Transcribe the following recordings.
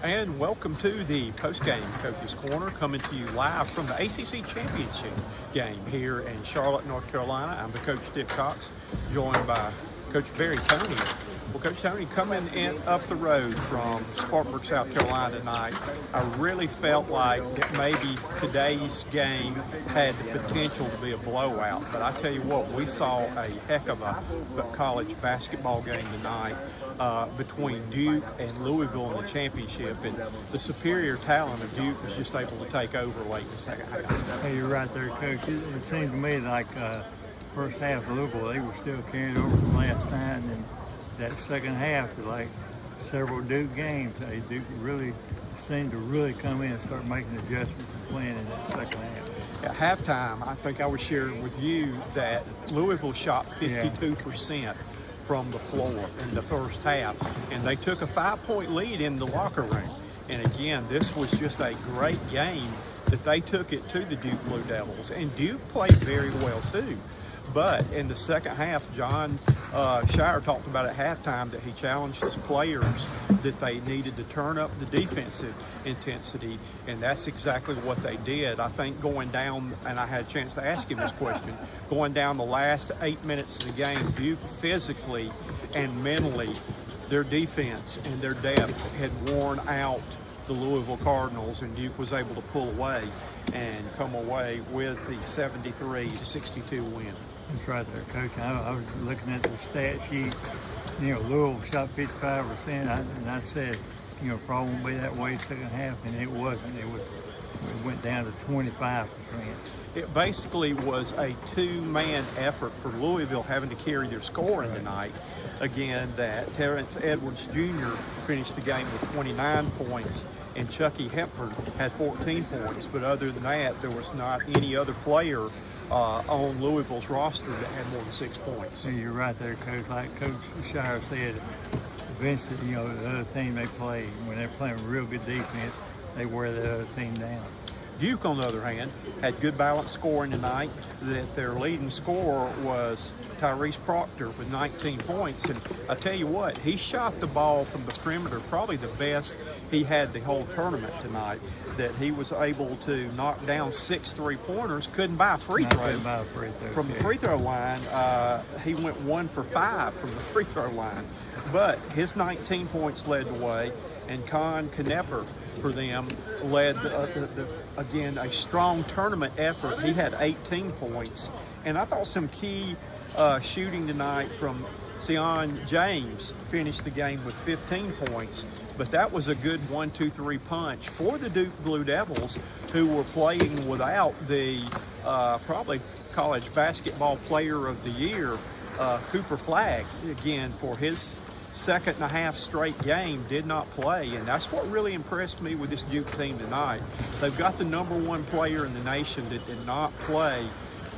And welcome to the post-game Coach's Corner, coming to you live from the ACC Championship game here in Charlotte, North Carolina. I'm the coach, Dick Cox, joined by Coach Toney. Well, Coach Toney, coming in up the road from Spartanburg, South Carolina tonight, I really felt like that maybe today's game had the potential to be a blowout. But I tell you what, we saw a heck of a college basketball game tonight between Duke and Louisville in the championship. And the superior talent of Duke was just able to take over late in the second half. Hey, you're right there, Coach. It seemed to me like first half Louisville, they were still carrying over from last time, and that second half, like several Duke games, Duke really seemed to really come in and start making adjustments and playing in that second half. At halftime, I think I was sharing with you that Louisville shot 52% from the floor in the first half, and they took a 5-point lead in the locker room. And again, this was just a great game that they took it to the Duke Blue Devils, and Duke played very well too. But in the second half, John Shire talked about at halftime that he challenged his players that they needed to turn up the defensive intensity, and that's exactly what they did. I think going down, and I had a chance to ask him this question, going down the last 8 minutes of the game, Duke physically and mentally, their defense and their depth had worn out the Louisville Cardinals, and Duke was able to pull away and come away with the 73-62 win. That's right there, Coach. I was looking at the stat sheet. You know, Louisville shot 55%, and I said, you know, probably won't be that way second half, and it wasn't. It went down to 25%. It basically was a two-man effort for Louisville having to carry their scoring tonight. Again, that Terrence Edwards Jr. finished the game with 29 points, and Chucky Hepburn had 14 points. But other than that, there was not any other player on Louisville's roster that had more than 6 points. Yeah, you're right there, Coach. Like Coach Shire said, eventually, you know, the other team they play, when they're playing real good defense, they wear the other team down. Duke, on the other hand, had good balanced scoring tonight. That their leading scorer was Tyrese Proctor with 19 points. And I tell you what, he shot the ball from the perimeter probably the best he had the whole tournament tonight. That he was able to knock down 6 3-pointers, couldn't buy a free throw. From the free throw line, he went 1 for 5 from the free throw line. But his 19 points led the way, and Con Knepper for them led again a strong tournament effort. He had 18 points, and I thought some key shooting tonight from Sion James finished the game with 15 points, but that was a good 1-2-3 punch for the Duke Blue Devils, who were playing without the probably college basketball player of the year, Cooper Flagg, again for his second and a half straight game, did not play. And that's what really impressed me with this Duke team tonight. They've got the #1 player in the nation that did not play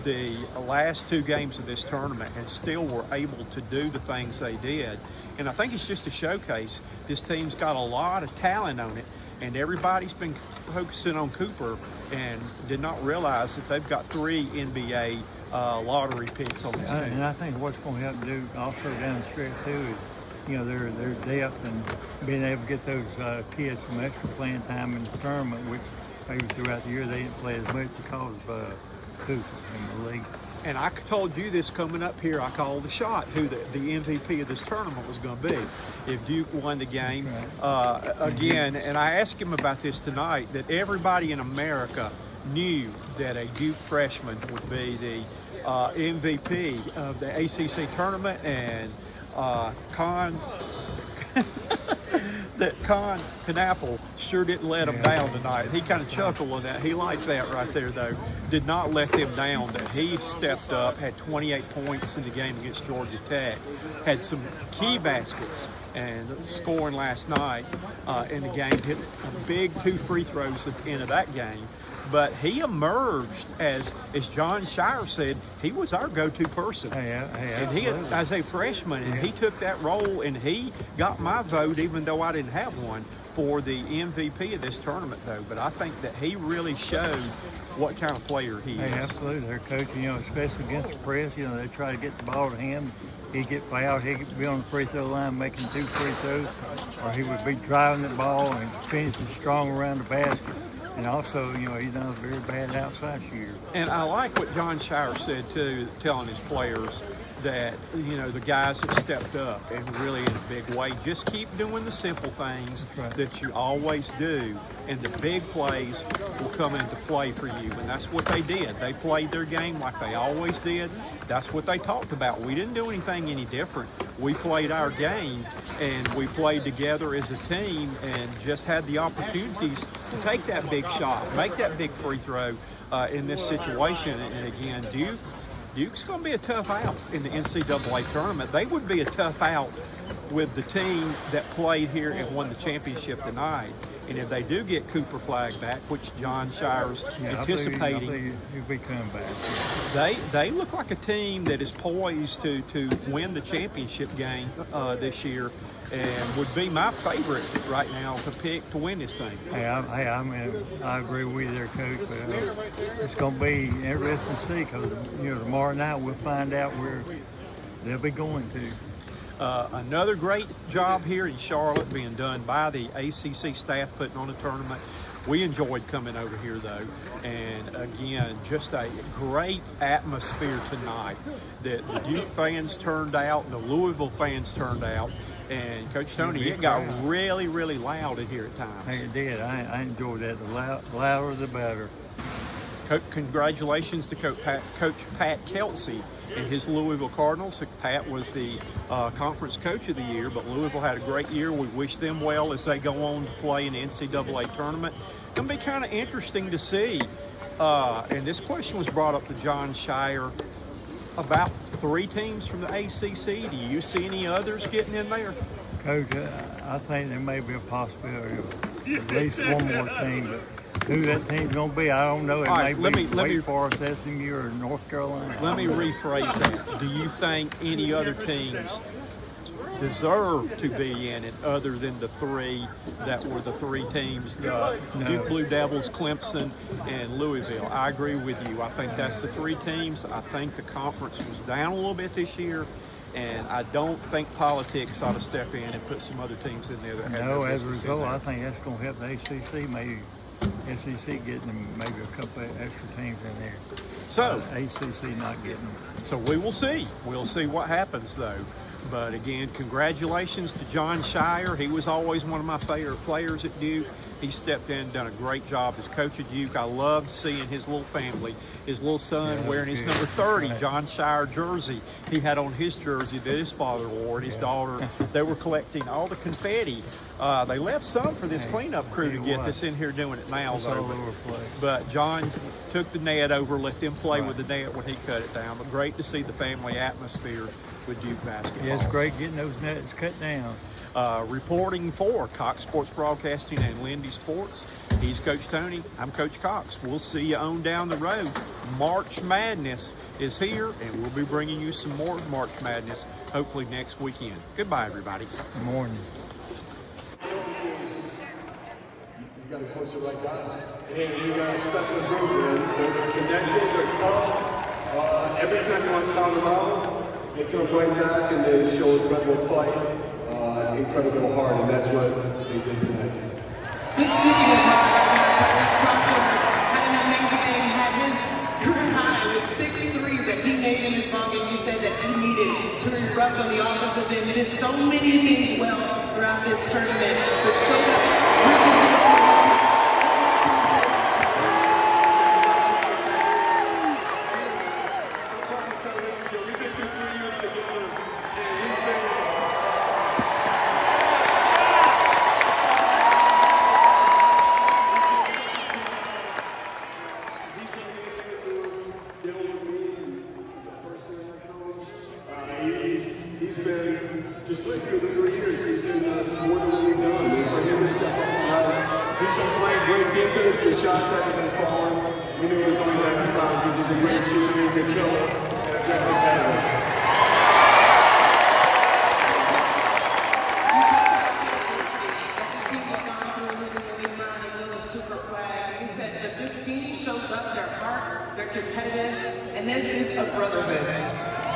the last 2 games of this tournament and still were able to do the things they did. And I think it's just a showcase. This team's got a lot of talent on it, and everybody's been focusing on Cooper and did not realize that they've got 3 NBA lottery picks on this team. And I think what's going to help Duke also down the stretch too is, you know, their depth and being able to get those kids some extra playing time in the tournament, which maybe throughout the year they didn't play as much because of Cooper in the league. And I told you this coming up here, I called the shot who the MVP of this tournament was going to be if Duke won the game. Again, and I asked him about this tonight, that everybody in America knew that a Duke freshman would be the MVP of the ACC tournament, and that Con Knapple sure didn't let him down tonight. He kind of chuckled on that. He liked that right there, though. Did not let them down. That he stepped up, had 28 points in the game against Georgia Tech, had some key baskets and scoring last night in the game. Hit a big 2 free throws at the end of that game. But he emerged as John Shire said, he was our go-to person. And he, as a freshman, and he took that role, and he got my vote, even though I didn't have one, for the MVP of this tournament, though. But I think that he really showed what kind of player he is. Absolutely. Their coach, you know, especially against the press, you know, they try to get the ball to him, he'd get fouled, he'd be on the free throw line making 2 free throws, or he would be driving the ball and finishing strong around the basket. And also, he's not a very bad outside shooter. And I like what John Shire said, too, telling his players that, the guys have stepped up and really in a big way. Just keep doing the simple things that you always do, and the big plays will come into play for you. And that's what they did. They played their game like they always did. That's what they talked about. We didn't do anything any different. We played our game, and we played together as a team and just had the opportunities to take that big shot, make that big free throw in this situation. And again, Duke's going to be a tough out in the NCAA tournament. They would be a tough out with the team that played here and won the championship tonight. And if they do get Cooper Flagg back, which John Shire's anticipating, he'll be coming back. They look like a team that is poised to win the championship game this year, and would be my favorite right now to pick to win this thing. I agree with you there, Coach. But it's going to be interesting to see, because tomorrow night we'll find out where they'll be going to. Another great job here in Charlotte being done by the ACC staff putting on a tournament. We enjoyed coming over here, though, and again, just a great atmosphere tonight that the Duke fans turned out, the Louisville fans turned out, and Coach Toney, it got really, really loud in here at times. It did. I enjoyed that. The louder, the better. Congratulations to Coach Pat Kelsey and his Louisville Cardinals. Pat was the conference coach of the year, but Louisville had a great year. We wish them well as they go on to play in the NCAA tournament. It's going to be kind of interesting to see. And this question was brought up to John Shire about 3 teams from the ACC. Do you see any others getting in there? Coach, I think there may be a possibility of at least one more team, but who that team's going to be, I don't know. It may be Wake Forest, SMU, or North Carolina. Let me rephrase that. Do you think any other teams deserve to be in it other than the 3 that were the 3 teams, the Duke Blue Devils, Clemson, and Louisville? I agree with you. I think that's the 3 teams. I think the conference was down a little bit this year, and I don't think politics ought to step in and put some other teams in there that have no as a business result, I think that's going to help the ACC, maybe SEC getting them, maybe a couple of extra teams in there. So ACC not getting them. So we will see. We'll see what happens, though. But again, congratulations to John Shire. He was always one of my favorite players at Duke. He stepped in and done a great job as coach of Duke. I loved seeing his little family, his little son wearing his number 30 John Shire jersey. He had on his jersey that his father wore, and his daughter. They were collecting all the confetti. They left some for this cleanup crew to get this in here doing it now, though. But John took the net over, let them play with the net when he cut it down. But great to see the family atmosphere with Duke basketball. Yeah, it's great getting those nets cut down. Reporting for Cox Sports Broadcasting and Lindy Sports, he's Coach Toney. I'm Coach Cox. We'll see you on down the road. March Madness is here, and we'll be bringing you some more March Madness hopefully next weekend. Goodbye, everybody. Good morning. You got to coach the right guys. And you got a special group, man. They're connected, they're tough. Every time you're on Colorado, they come right back and they show incredible fight, incredible heart, and that's what they did tonight. Speaking of heart, Tyrese Proctor had an amazing game. He had his career high with 6 threes that he made in his ball game. You said that he needed to erupt on the offensive end. He did so many things well throughout this tournament to show that we can do it. He's been, just like through the 3 years, he's been more than what we've done. And for him to step up tonight, he's been playing great defense. The shots haven't been falling. We knew it was only a matter of time because he's a great shooter, he's a killer, and a great competitor. You said if this team shows up, their heart, they're competitive, and this is a brotherhood.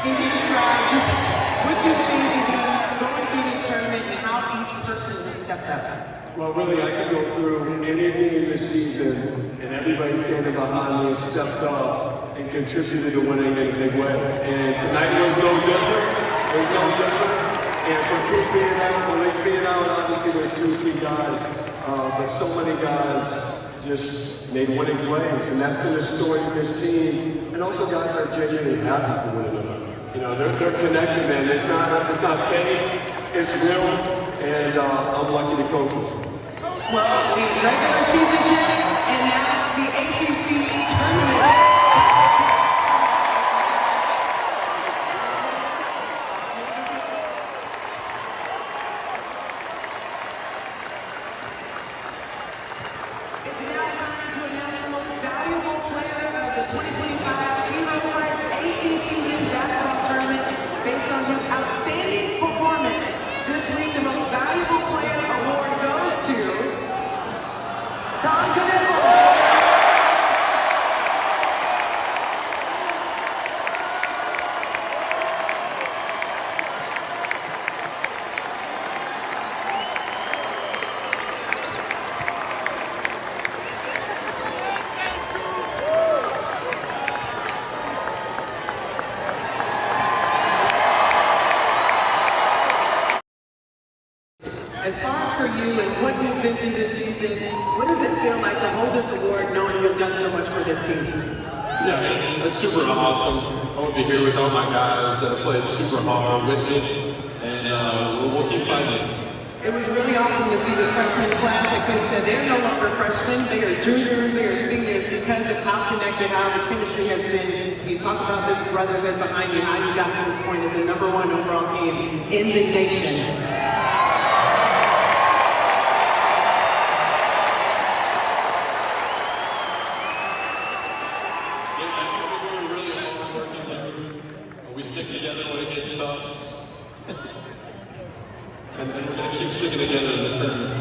Can you describe just what you've seen in going through this tournament and how each person has stepped up? Well, really, I could go through any game this season, and everybody standing behind me has stepped up and contributed to winning in a big way. And tonight was no different. It was no different. And for Coop being out, Malik being out, obviously there are 2 key guys, but so many guys just made winning plays, and that's been the story of this team. And also guys are genuinely happy for winning another. You know, they're connected, man. It's not fake, it's real, and I'm lucky to coach them. Well, the regular season champs and now the ACC tournament. It's now time to announce the most valuable player of the 2025 T-Lowers ACC Men's Basketball Tournament based on his outstanding performance. This week, the most valuable player award goes to Toney. As far as for you and what you've been through this season, what does it feel like to hold this award knowing you've done so much for this team? Yeah, it's super awesome. I won't be here without my guys that have played super hard with me, and we'll keep fighting. It was really awesome to see the freshman class. Like Coach said, they're no longer freshmen, they are juniors, they are seniors because of how connected, how the chemistry has been. You talk about this brotherhood behind you, how you got to this point as the #1 overall team in the nation. We stick together when it gets tough, and we're going to keep sticking together in the tournament.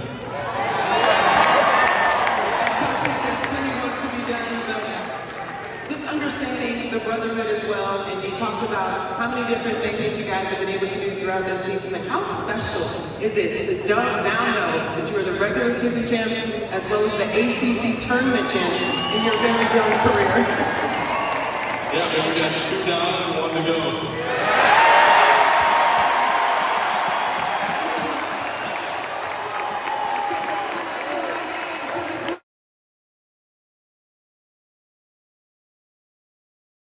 There's plenty of work to be done, but just understanding the brotherhood as well, and you talked about how many different things that you guys have been able to do throughout this season, but how special is it to now know that you are the regular season champs as well as the ACC tournament champs in your very young career? Yeah, we got 2 down and 1 to go.